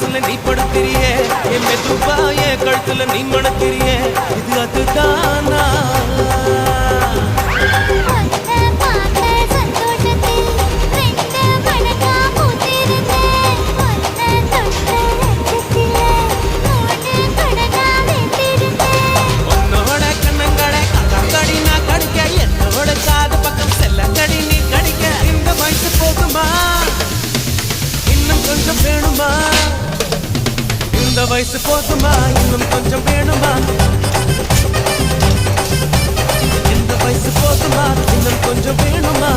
மனசுல நீ படுத்திரியே என் மெதுவா என் கழுத்துல நீ மணத்திரியே இது அதுதானா உன்னோட கண்ணங்கடை கடி நான் கடிக்க என்னோட காது பக்கம் செல்லங்கடி நீ கடிக்க இந்த வயசு போகுமா இன்னும் கொஞ்சம் வேணுமா இந்த வயசு போகுமா இன்னும் கொஞ்சம் வேணுமா இந்த வயசு போகுமா இன்னும் கொஞ்சம் வேணுமா